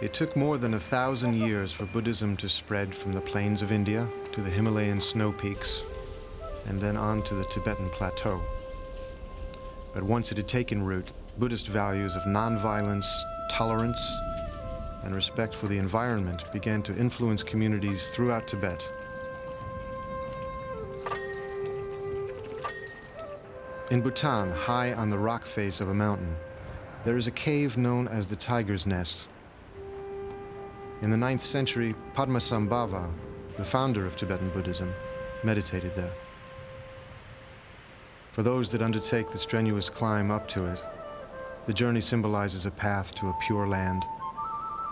It took more than 1,000 years for Buddhism to spread from the plains of India to the Himalayan snow peaks and then on to the Tibetan plateau. But once it had taken root, Buddhist values of nonviolence, tolerance, and respect for the environment began to influence communities throughout Tibet. In Bhutan, high on the rock face of a mountain, there is a cave known as the Tiger's Nest. In the 9th century, Padmasambhava, the founder of Tibetan Buddhism, meditated there. For those that undertake the strenuous climb up to it, the journey symbolizes a path to a pure land,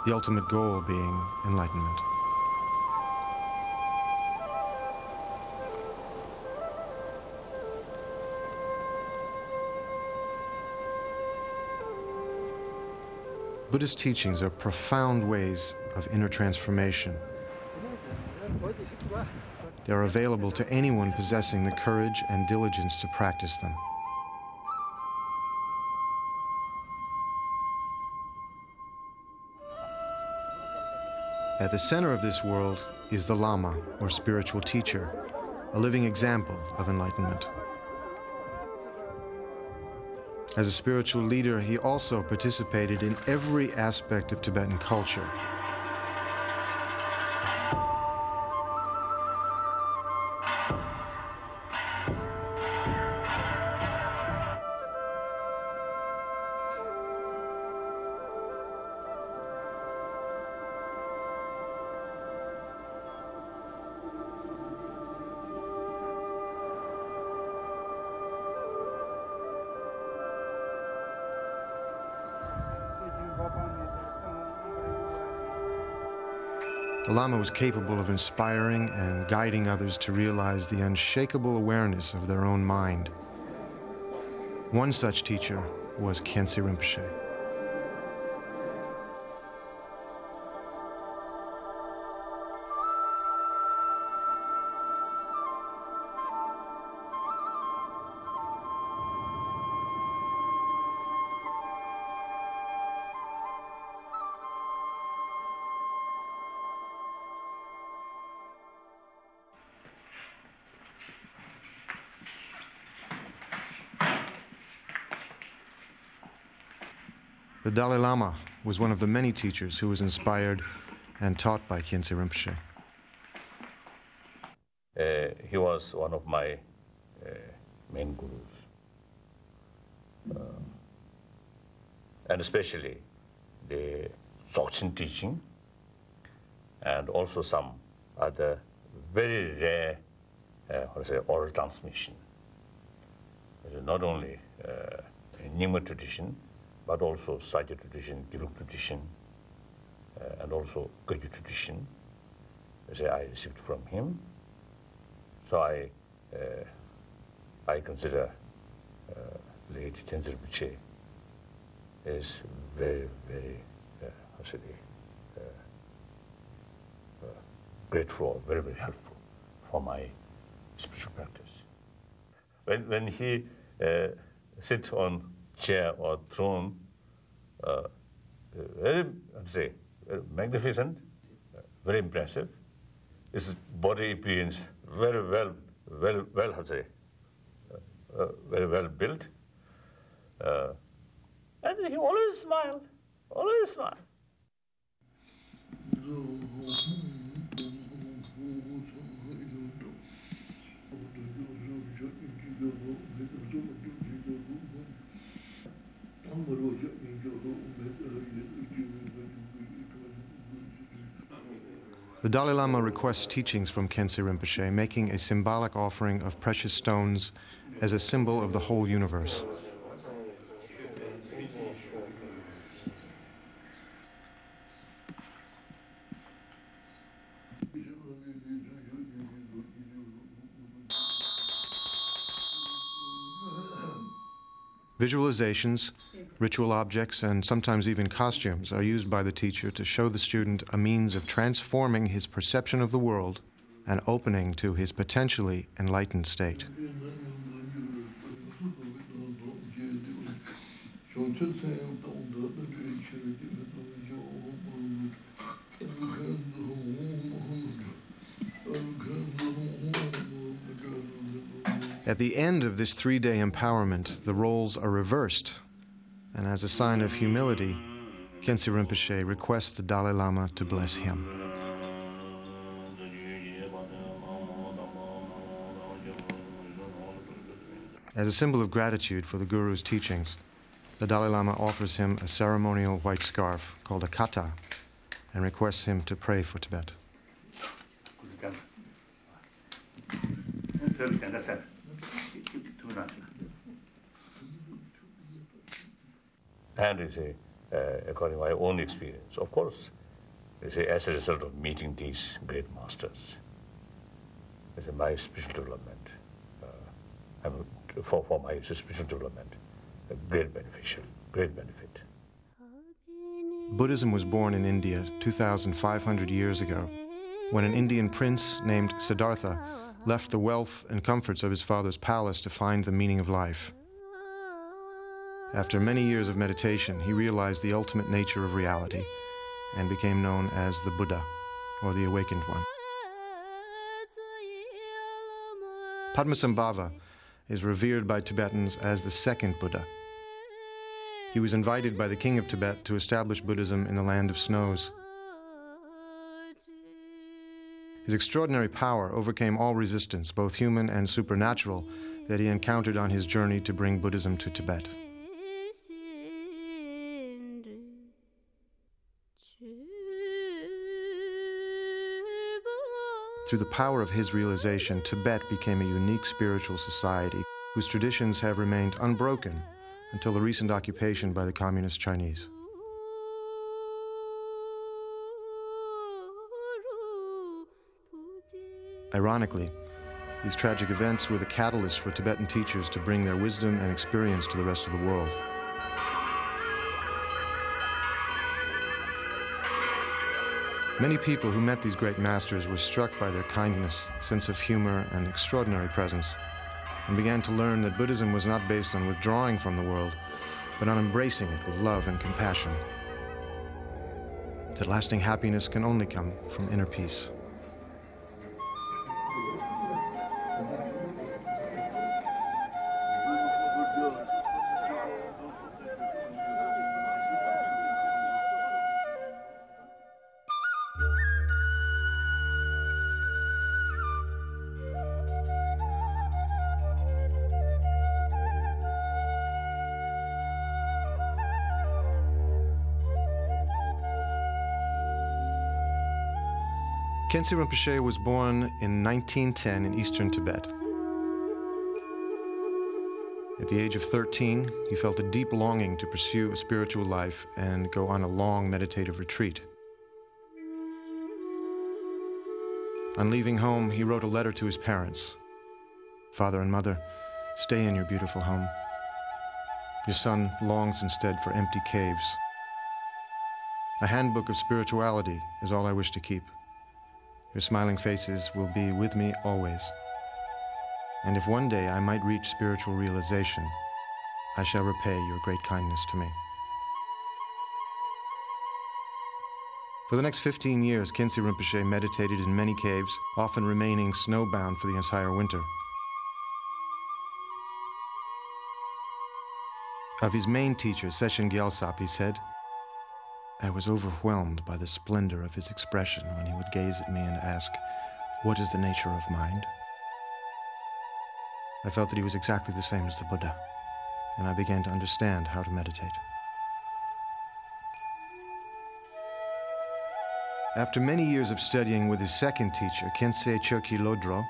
the ultimate goal being enlightenment. Buddhist teachings are profound ways of inner transformation. They are available to anyone possessing the courage and diligence to practice them. At the center of this world is the Lama, or spiritual teacher, a living example of enlightenment. As a spiritual leader, he also participated in every aspect of Tibetan culture. The Lama was capable of inspiring and guiding others to realize the unshakable awareness of their own mind. One such teacher was Khyentse Rinpoche. The Dalai Lama was one of the many teachers who was inspired and taught by Khyentse Rinpoche. He was one of my main gurus. And especially the Dzogchen teaching and also some other very rare oral transmission. Not only Nyingma tradition, but also Sajya tradition, Gelug tradition, and also Kagyu tradition, as I received from him. So I consider late Khyentse Rinpoche is very, very, grateful, very, very helpful for my spiritual practice. When he sits on chair or throne, very magnificent, very impressive. His body appearance very well, very well built. And he always smiled, always smiled. The Dalai Lama requests teachings from Khyentse Rinpoche, making a symbolic offering of precious stones as a symbol of the whole universe. Visualizations, ritual objects, and sometimes even costumes are used by the teacher to show the student a means of transforming his perception of the world and opening to his potentially enlightened state. At the end of this 3-day empowerment, the roles are reversed, and as a sign of humility, Khyentse Rinpoche requests the Dalai Lama to bless him. As a symbol of gratitude for the Guru's teachings, the Dalai Lama offers him a ceremonial white scarf called a kata and requests him to pray for Tibet. And you say, according to my own experience, of course, you say, as a result of meeting these great masters, you say, my spiritual development, for my spiritual development, a great benefit. Buddhism was born in India 2,500 years ago, when an Indian prince named Siddhartha left the wealth and comforts of his father's palace to find the meaning of life. After many years of meditation, he realized the ultimate nature of reality and became known as the Buddha, or the Awakened One. Padmasambhava is revered by Tibetans as the second Buddha. He was invited by the king of Tibet to establish Buddhism in the land of snows. His extraordinary power overcame all resistance, both human and supernatural, that he encountered on his journey to bring Buddhism to Tibet. Through the power of his realization, Tibet became a unique spiritual society whose traditions have remained unbroken until the recent occupation by the Communist Chinese. Ironically, these tragic events were the catalyst for Tibetan teachers to bring their wisdom and experience to the rest of the world. Many people who met these great masters were struck by their kindness, sense of humor, and extraordinary presence, and began to learn that Buddhism was not based on withdrawing from the world, but on embracing it with love and compassion. That lasting happiness can only come from inner peace. Khyentse Rinpoche was born in 1910 in eastern Tibet. At the age of 13, he felt a deep longing to pursue a spiritual life and go on a long meditative retreat. On leaving home, he wrote a letter to his parents. "Father and Mother, stay in your beautiful home. Your son longs instead for empty caves. A handbook of spirituality is all I wish to keep. Your smiling faces will be with me always. And if one day I might reach spiritual realization, I shall repay your great kindness to me." For the next 15 years, Khyentse Rinpoche meditated in many caves, often remaining snowbound for the entire winter. Of his main teacher, Seshen Gyaltsab, he said, "I was overwhelmed by the splendor of his expression when he would gaze at me and ask, 'What is the nature of mind?' I felt that he was exactly the same as the Buddha, and I began to understand how to meditate." After many years of studying with his second teacher, Khyentse Chökyi Lodro,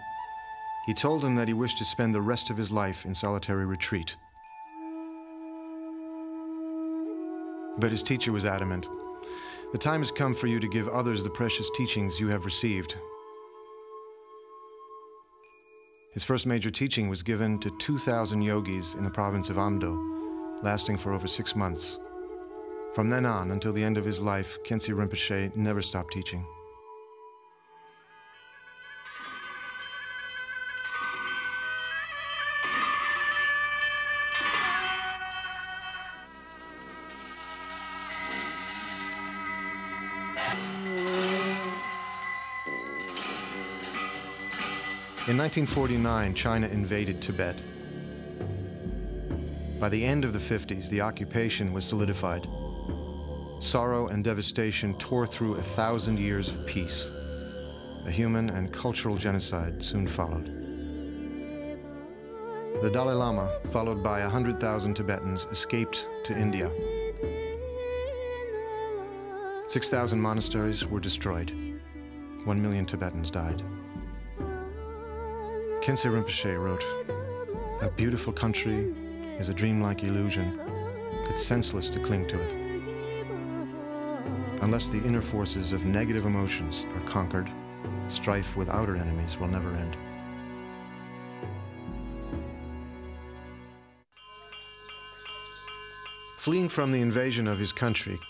he told him that he wished to spend the rest of his life in solitary retreat. But his teacher was adamant. "The time has come for you to give others the precious teachings you have received." His first major teaching was given to 2,000 yogis in the province of Amdo, lasting for over 6 months. From then on, until the end of his life, Khyentse Rinpoche never stopped teaching. In 1949, China invaded Tibet. By the end of the 50s, the occupation was solidified. Sorrow and devastation tore through 1,000 years of peace. A human and cultural genocide soon followed. The Dalai Lama, followed by 100,000 Tibetans, escaped to India. 6,000 monasteries were destroyed. 1 million Tibetans died. Khyentse Rinpoche wrote, "A beautiful country is a dreamlike illusion. It's senseless to cling to it. Unless the inner forces of negative emotions are conquered, strife with outer enemies will never end." Fleeing from the invasion of his country,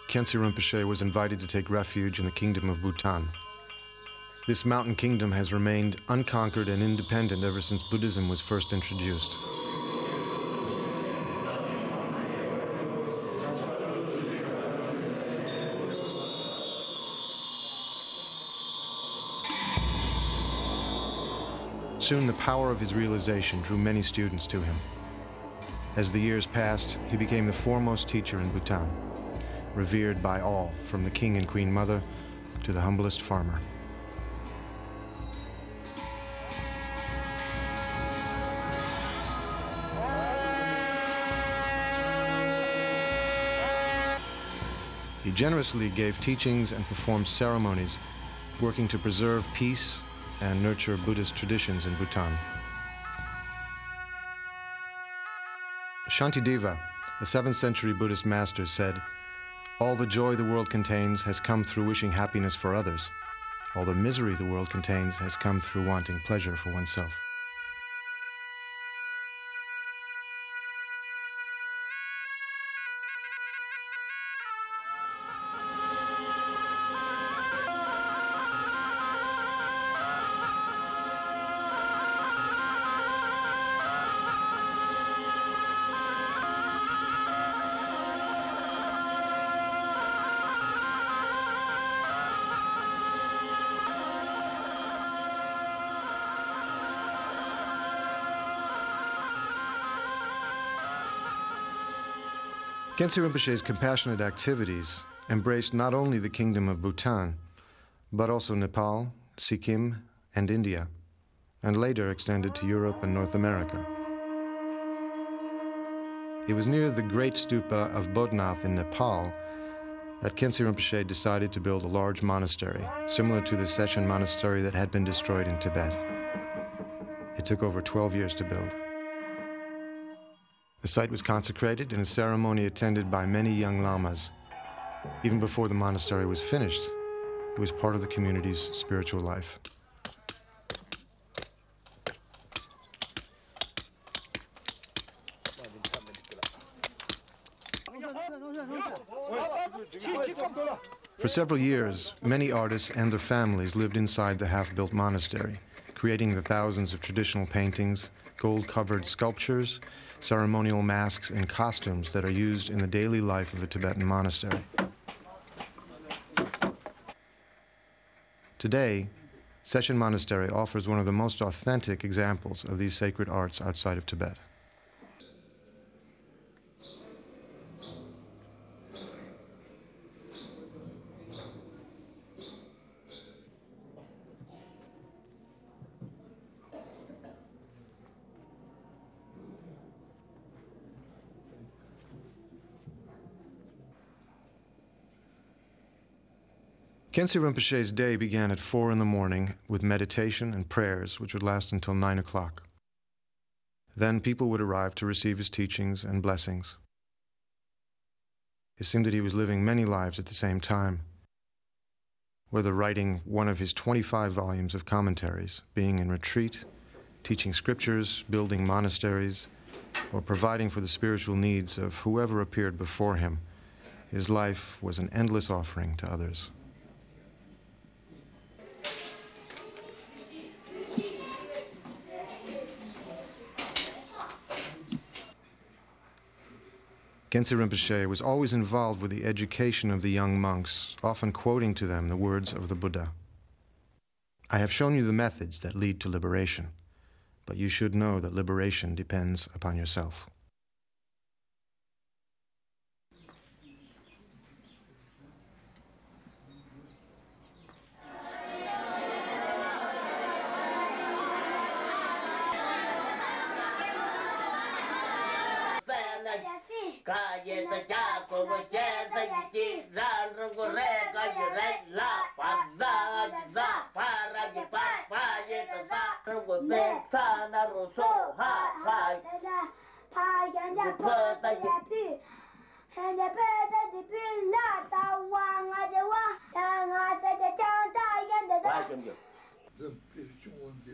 Khyentse Rinpoche was invited to take refuge in the Kingdom of Bhutan. This mountain kingdom has remained unconquered and independent ever since Buddhism was first introduced. Soon the power of his realization drew many students to him. As the years passed, he became the foremost teacher in Bhutan, revered by all, from the king and queen mother to the humblest farmer. He generously gave teachings and performed ceremonies, working to preserve peace and nurture Buddhist traditions in Bhutan. Shantideva, a 7th century Buddhist master, said, "All the joy the world contains has come through wishing happiness for others. All the misery the world contains has come through wanting pleasure for oneself." Khyentse Rinpoche's compassionate activities embraced not only the Kingdom of Bhutan, but also Nepal, Sikkim, and India, and later extended to Europe and North America. It was near the great stupa of Bodhnath in Nepal that Khyentse Rinpoche decided to build a large monastery, similar to the Session monastery that had been destroyed in Tibet. It took over 12 years to build. The site was consecrated in a ceremony attended by many young lamas. Even before the monastery was finished, it was part of the community's spiritual life. For several years, many artists and their families lived inside the half-built monastery, creating the thousands of traditional paintings, gold-covered sculptures, ceremonial masks, and costumes that are used in the daily life of a Tibetan monastery. Today, Session Monastery offers one of the most authentic examples of these sacred arts outside of Tibet. Khyentse Rinpoche's day began at 4 in the morning with meditation and prayers, which would last until 9 o'clock. Then people would arrive to receive his teachings and blessings. It seemed that he was living many lives at the same time, whether writing one of his 25 volumes of commentaries, being in retreat, teaching scriptures, building monasteries, or providing for the spiritual needs of whoever appeared before him. His life was an endless offering to others. Khyentse Rinpoche was always involved with the education of the young monks, often quoting to them the words of the Buddha. I have shown you the methods that lead to liberation, but you should know that liberation depends upon yourself.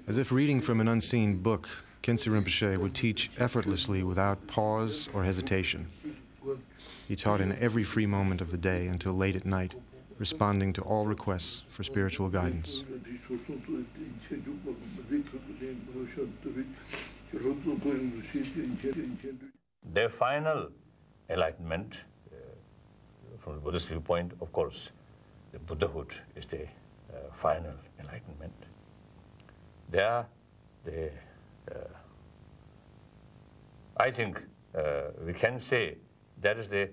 As if reading from an unseen book, Khyentse Rinpoche would teach effortlessly without pause or hesitation. He taught in every free moment of the day until late at night, responding to all requests for spiritual guidance. Their final enlightenment, from the Buddhist viewpoint, of course, the Buddhahood is the final enlightenment. I think we can say that is the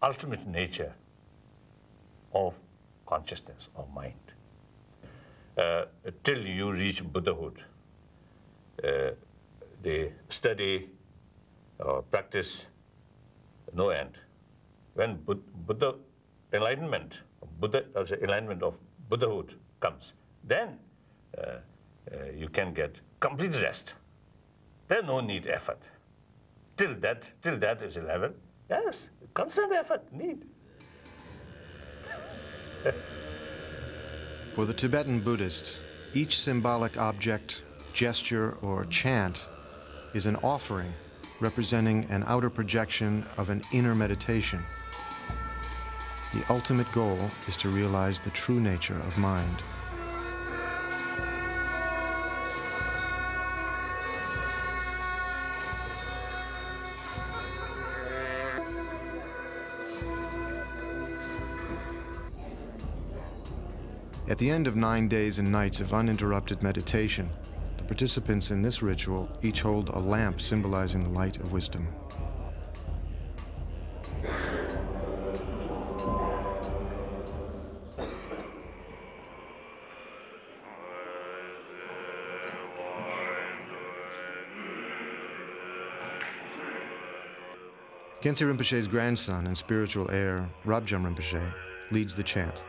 ultimate nature of consciousness or mind. Till you reach Buddhahood, the study or practice, no end. When Buddha enlightenment, enlightenment of Buddhahood comes, then you can get complete rest. There's no need effort. Till that is a level, yes, constant effort need. For the Tibetan Buddhist, each symbolic object, gesture, or chant is an offering representing an outer projection of an inner meditation. The ultimate goal is to realize the true nature of mind. At the end of 9 days and nights of uninterrupted meditation, the participants in this ritual each hold a lamp symbolizing the light of wisdom. Khyentse Rinpoche's grandson and spiritual heir, Rabjam Rinpoche, leads the chant.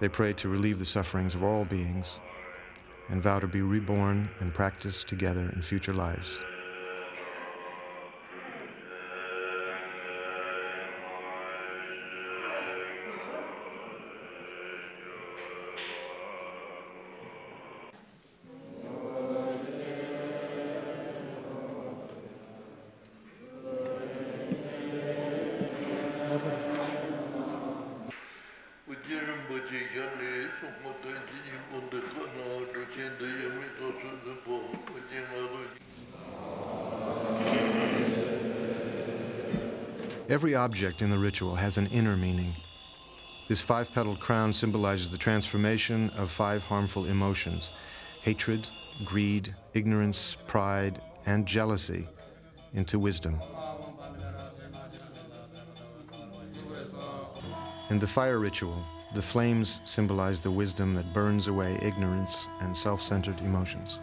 They pray to relieve the sufferings of all beings and vow to be reborn and practice together in future lives. Every object in the ritual has an inner meaning. This 5-petaled crown symbolizes the transformation of 5 harmful emotions: hatred, greed, ignorance, pride, and jealousy into wisdom. In the fire ritual, the flames symbolize the wisdom that burns away ignorance and self-centered emotions.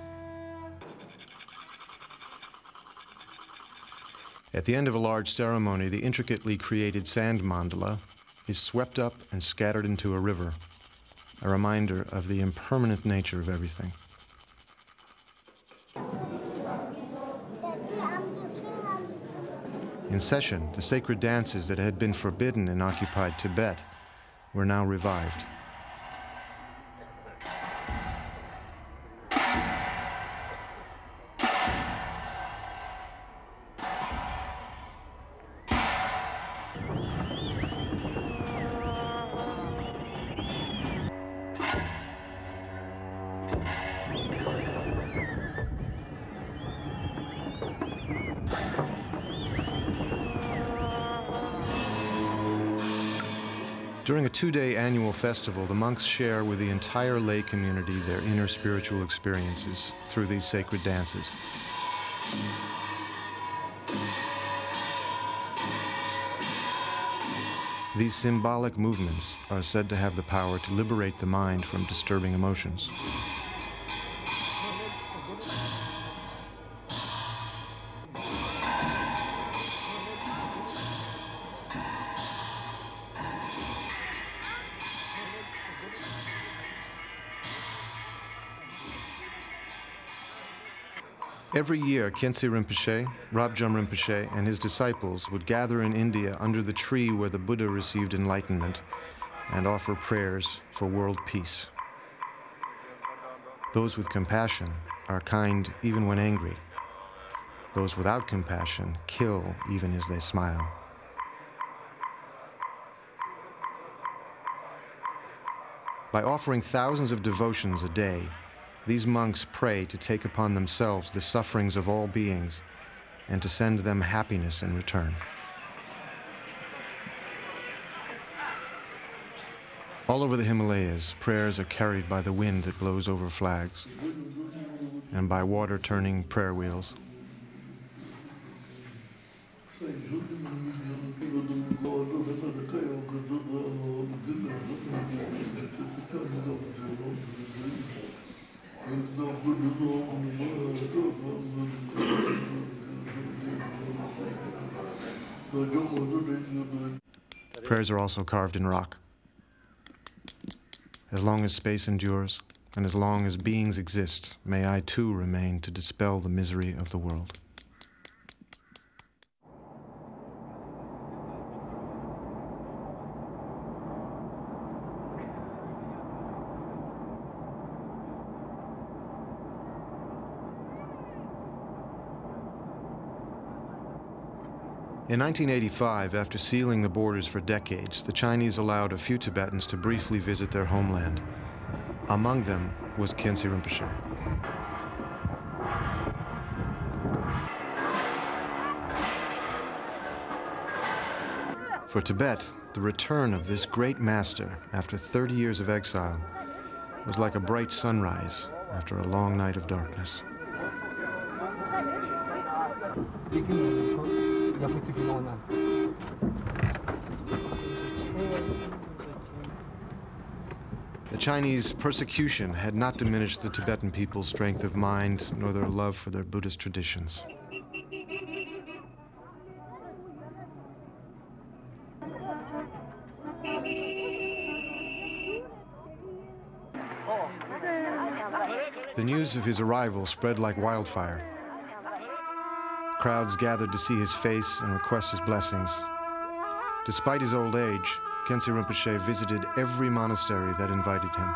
At the end of a large ceremony, the intricately created sand mandala is swept up and scattered into a river, a reminder of the impermanent nature of everything. In session, the sacred dances that had been forbidden in occupied Tibet were now revived. During a 2-day annual festival, the monks share with the entire lay community their inner spiritual experiences through these sacred dances. These symbolic movements are said to have the power to liberate the mind from disturbing emotions. Every year, Khyentse Rinpoche, Rabjam Rinpoche, and his disciples would gather in India under the tree where the Buddha received enlightenment and offer prayers for world peace. Those with compassion are kind even when angry. Those without compassion kill even as they smile. By offering thousands of devotions a day, these monks pray to take upon themselves the sufferings of all beings and to send them happiness in return. All over the Himalayas, prayers are carried by the wind that blows over flags and by water turning prayer wheels. Prayers are also carved in rock. As long as space endures, and as long as beings exist, may I too remain to dispel the misery of the world. In 1985, after sealing the borders for decades, the Chinese allowed a few Tibetans to briefly visit their homeland. Among them was Khyentse Rinpoche. For Tibet, the return of this great master after 30 years of exile was like a bright sunrise after a long night of darkness. The Chinese persecution had not diminished the Tibetan people's strength of mind nor their love for their Buddhist traditions. The news of his arrival spread like wildfire. Crowds gathered to see his face and request his blessings. Despite his old age, Khyentse Rinpoche visited every monastery that invited him.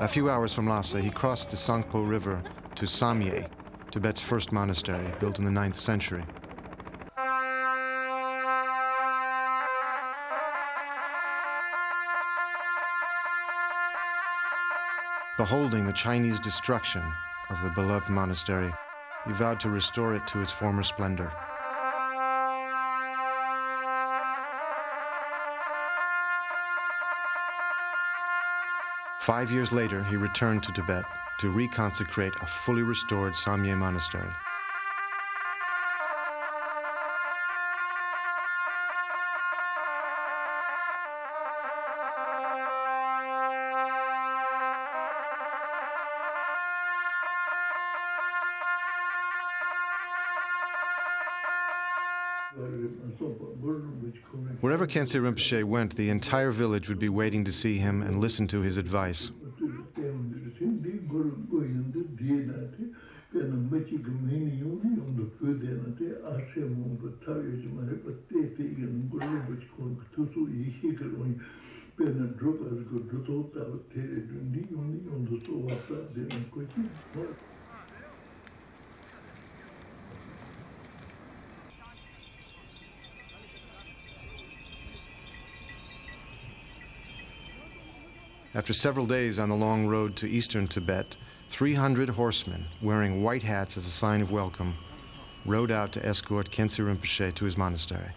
A few hours from Lhasa, he crossed the Tsangpo River to Samye, Tibet's first monastery, built in the 9th century. Beholding the Chinese destruction of the beloved monastery, he vowed to restore it to its former splendor. Five years later, he returned to Tibet to reconsecrate a fully restored Samye monastery. Wherever Khyentse Rinpoche went, the entire village would be waiting to see him and listen to his advice. After several days on the long road to eastern Tibet, 300 horsemen, wearing white hats as a sign of welcome, rode out to escort Khyentse Rinpoche to his monastery.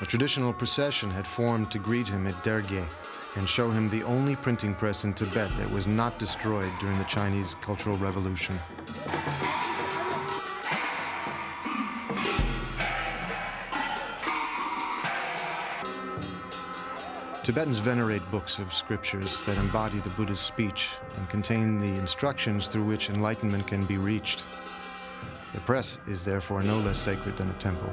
A traditional procession had formed to greet him at Derge and show him the only printing press in Tibet that was not destroyed during the Chinese Cultural Revolution. Tibetans venerate books of scriptures that embody the Buddha's speech and contain the instructions through which enlightenment can be reached. The press is therefore no less sacred than a temple.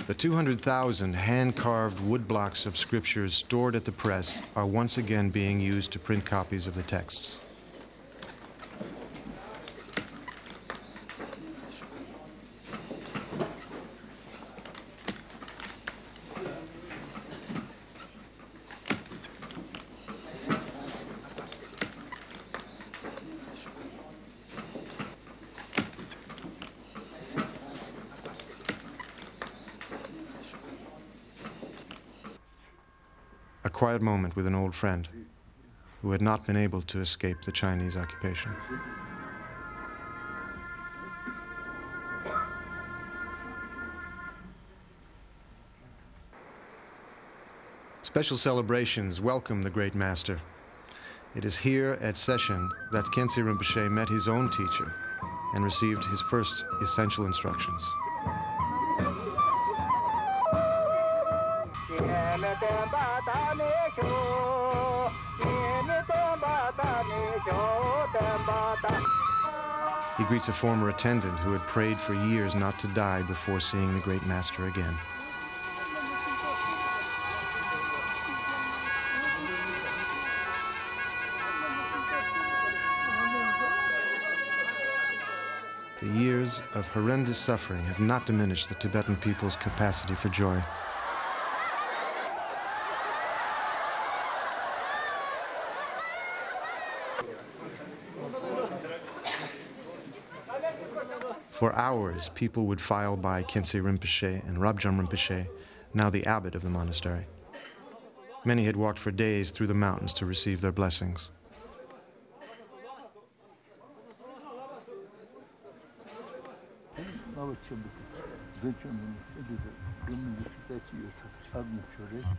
The 200,000 hand-carved wood blocks of scriptures stored at the press are once again being used to print copies of the texts. A quiet moment with an old friend who had not been able to escape the Chinese occupation. Special celebrations welcome the great master. It is here at Session that Khyentse Rinpoche met his own teacher and received his first essential instructions. He greets a former attendant who had prayed for years not to die before seeing the great master again. The years of horrendous suffering have not diminished the Tibetan people's capacity for joy. For hours, people would file by Khyentse Rinpoche and Rabjam Rinpoche, now the abbot of the monastery. Many had walked for days through the mountains to receive their blessings.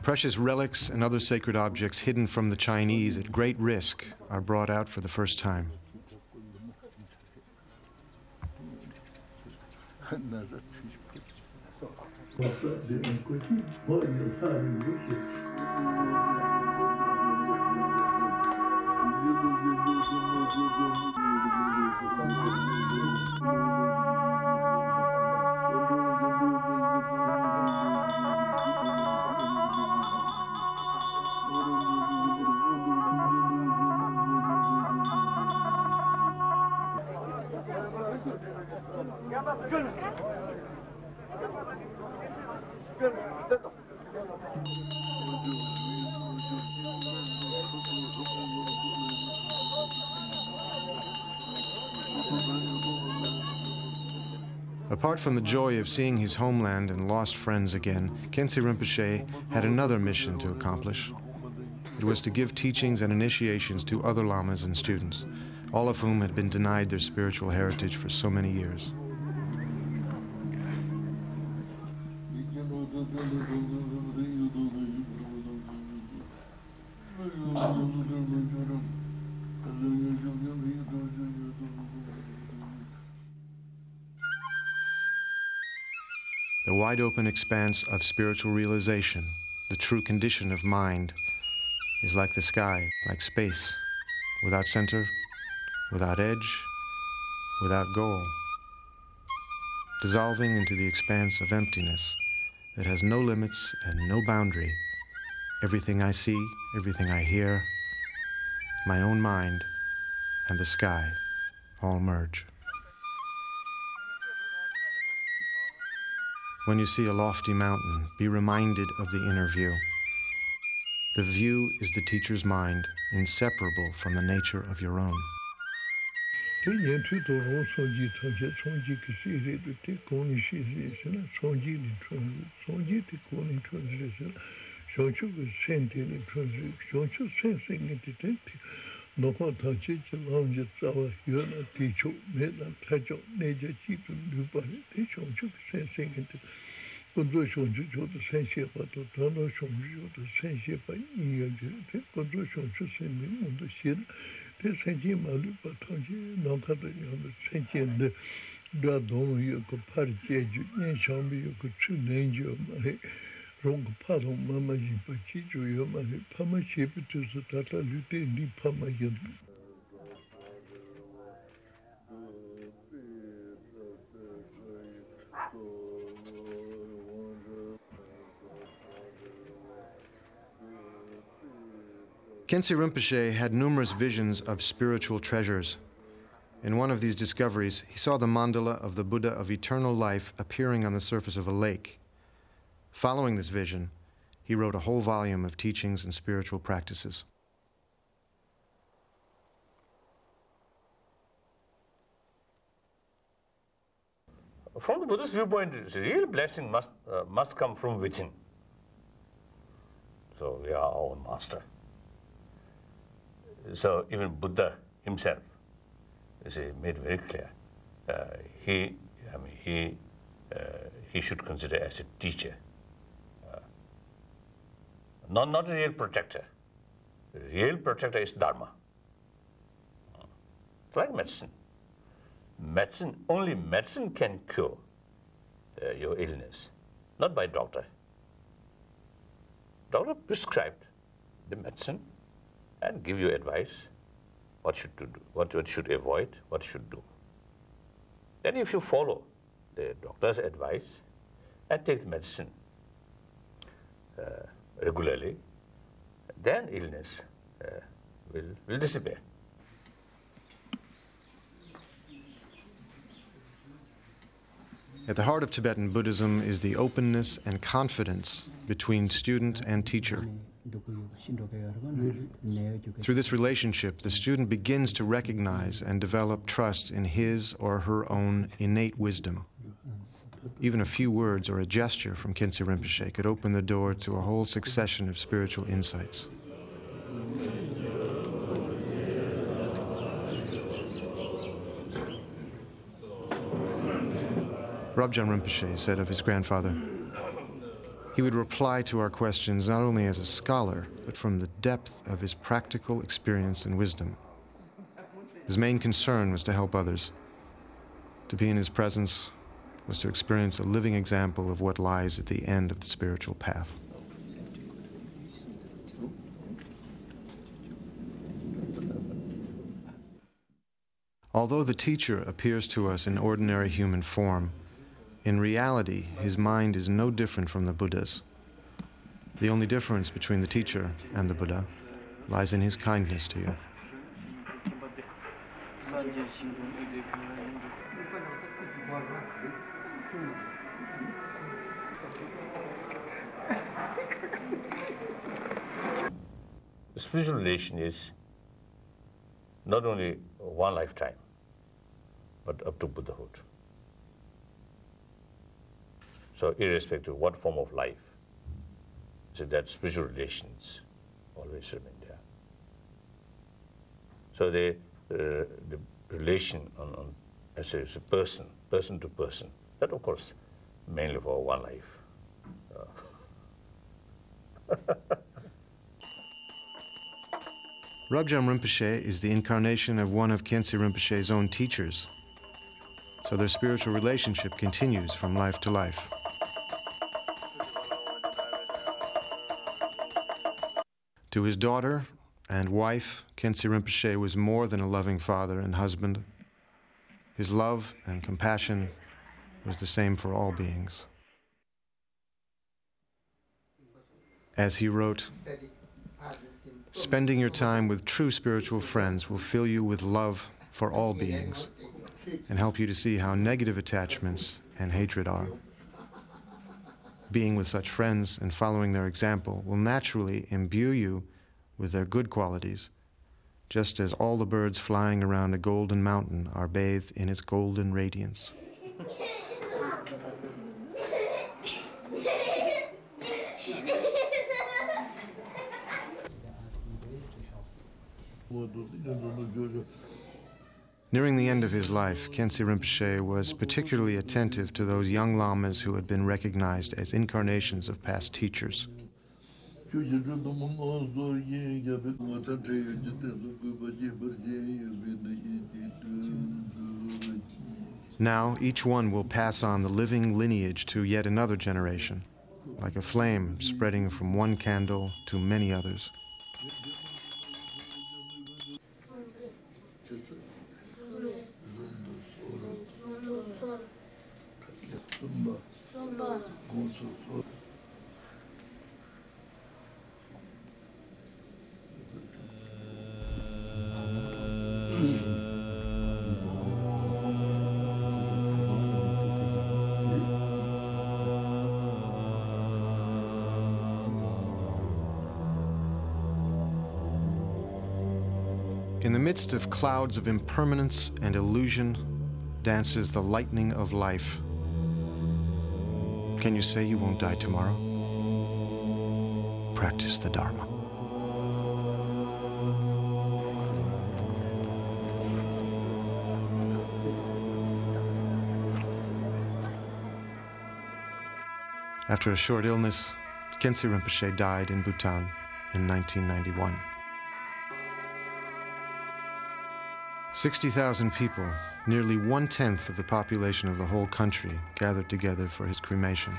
Precious relics and other sacred objects hidden from the Chinese at great risk are brought out for the first time. Apart from the joy of seeing his homeland and lost friends again, Khyentse Rinpoche had another mission to accomplish. It was to give teachings and initiations to other lamas and students, all of whom had been denied their spiritual heritage for so many years. The wide-open expanse of spiritual realization, the true condition of mind, is like the sky, like space, without center, without edge, without goal, dissolving into the expanse of emptiness that has no limits and no boundary. Everything I see, everything I hear, my own mind, and the sky all merge. When you see a lofty mountain, be reminded of the inner view. The view is the teacher's mind, inseparable from the nature of your own. Khyentse Rinpoche had numerous visions of spiritual treasures. In one of these discoveries, he saw the mandala of the Buddha of eternal life appearing on the surface of a lake. Following this vision, he wrote a whole volume of teachings and spiritual practices. From the Buddhist viewpoint, real blessing must come from within. So we are our own master. So even Buddha himself, made very clear. He should consider as a teacher, not a real protector. The real protector is Dharma. It's like medicine. Only medicine can cure your illness, not by doctor. Doctor prescribed the medicine and give you advice, what should to do, what should avoid, what should do. Then if you follow the doctor's advice and take the medicine regularly, then illness will disappear. At the heart of Tibetan Buddhism is the openness and confidence between student and teacher. Through this relationship, the student begins to recognize and develop trust in his or her own innate wisdom. Even a few words or a gesture from Khyentse Rinpoche could open the door to a whole succession of spiritual insights. Rabjan Rinpoche said of his grandfather, he would reply to our questions not only as a scholar, but from the depth of his practical experience and wisdom. His main concern was to help others. To be in his presence was to experience a living example of what lies at the end of the spiritual path. Although the teacher appears to us in ordinary human form, in reality, his mind is no different from the Buddha's. The only difference between the teacher and the Buddha lies in his kindness to you. The spiritual relation is not only one lifetime, but up to Buddhahood. So irrespective of what form of life, so that spiritual relations always remain there. So the relation as a person to person, that of course mainly for one life. Rabjam Rinpoche is the incarnation of one of Khyentse Rinpoche's own teachers, so their spiritual relationship continues from life to life. To his daughter and wife, Khyentse Rinpoche was more than a loving father and husband. His love and compassion was the same for all beings. As he wrote, "Spending your time with true spiritual friends will fill you with love for all beings and help you to see how negative attachments and hatred are. Being with such friends and following their example will naturally imbue you with their good qualities, just as all the birds flying around a golden mountain are bathed in its golden radiance." Nearing the end of his life, Khyentse Rinpoche was particularly attentive to those young lamas who had been recognized as incarnations of past teachers. Now, each one will pass on the living lineage to yet another generation, like a flame spreading from one candle to many others. In the midst of clouds of impermanence and illusion dances the lightning of life. Can you say you won't die tomorrow? Practice the Dharma. After a short illness, Khyentse Rinpoche died in Bhutan in 1991. 60,000 people, nearly 1/10 of the population of the whole country, gathered together for his cremation.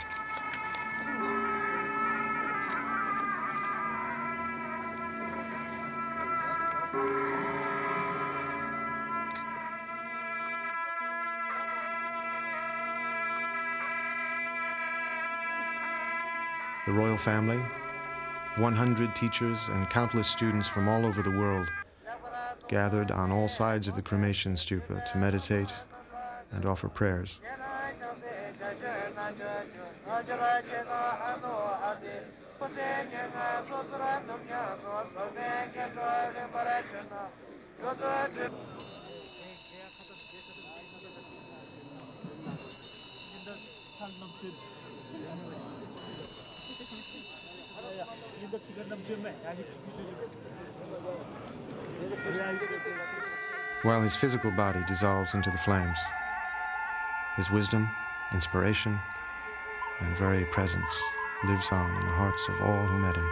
The royal family, 100 teachers, and countless students from all over the world gathered on all sides of the cremation stupa to meditate and offer prayers. While his physical body dissolves into the flames, his wisdom, inspiration, and very presence lives on in the hearts of all who met him.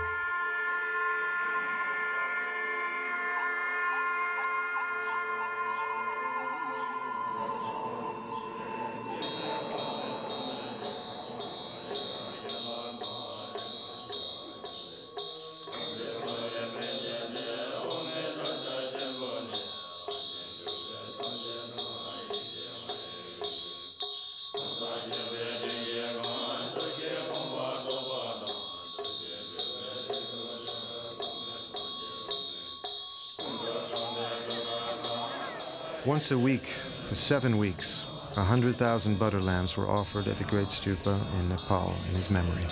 Once a week, for 7 weeks, 100,000 butter lamps were offered at the Great Stupa in Nepal in his memory.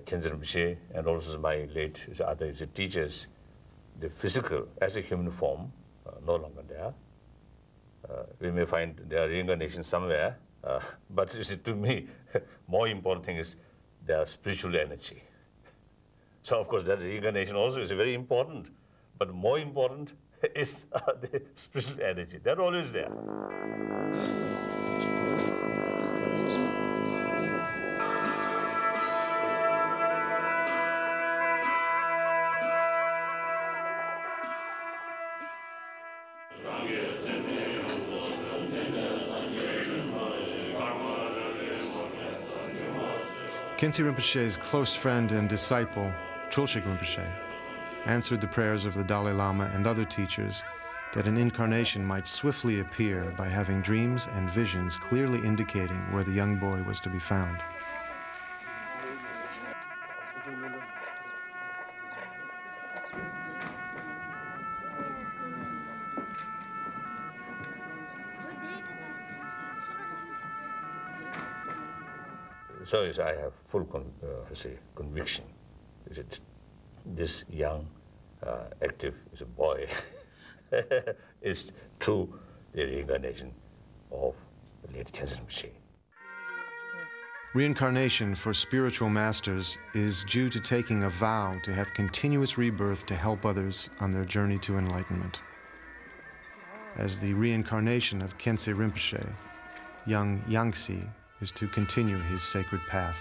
Khyentse Rinpoche and also my late other teachers, the physical as a human form no longer there, We may find there are reincarnation somewhere, but you see, to me, more important thing is their spiritual energy. So of course that reincarnation also is very important, but more important is the spiritual energy. They're always there. Khyentse Rinpoche's close friend and disciple, Trulshik Rinpoche, answered the prayers of the Dalai Lama and other teachers that an incarnation might swiftly appear by having dreams and visions clearly indicating where the young boy was to be found. So I have full conviction. Is it this young, active is a boy is true the reincarnation of the late Khyentse Rinpoche. Reincarnation for spiritual masters is due to taking a vow to have continuous rebirth to help others on their journey to enlightenment. As the reincarnation of Khyentse Rinpoche, young Yangtze is to continue his sacred path.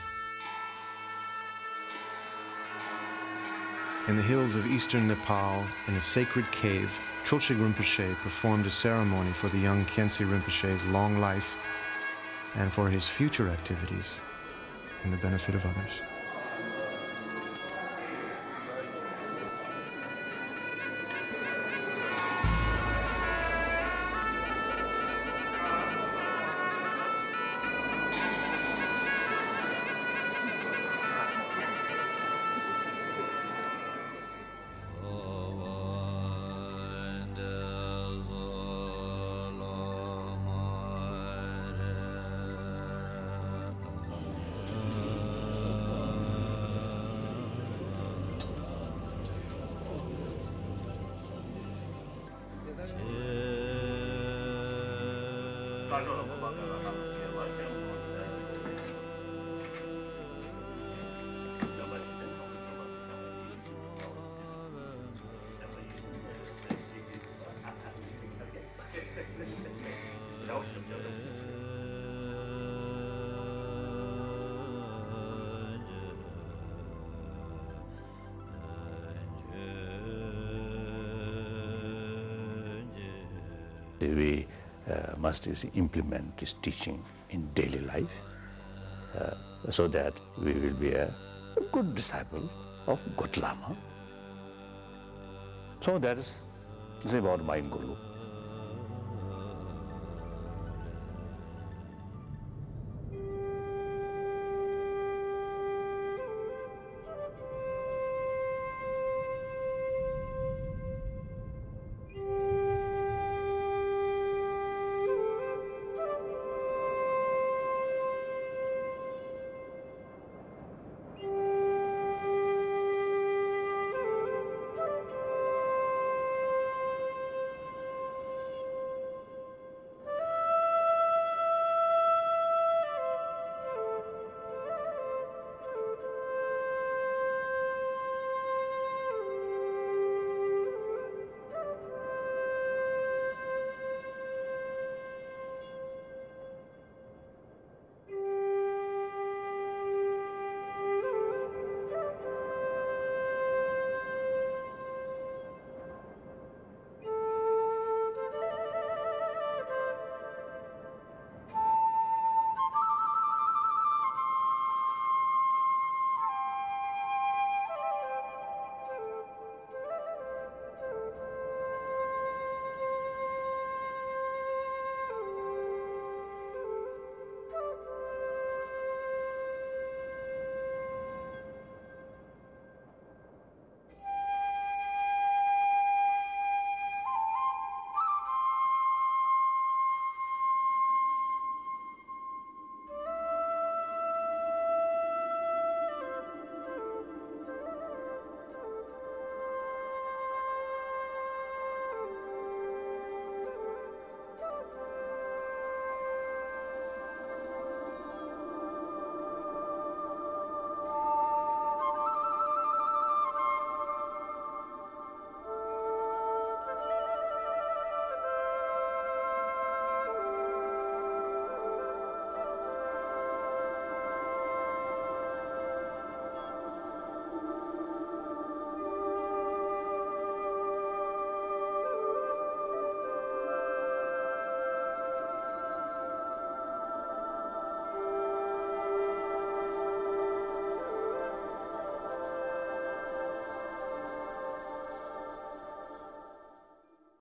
In the hills of eastern Nepal, in a sacred cave, Trulshik Rinpoche performed a ceremony for the young Khyentse Rinpoche's long life and for his future activities in the benefit of others. We must implement this teaching in daily life so that we will be a good disciple of good Lama. So that is about my Guru.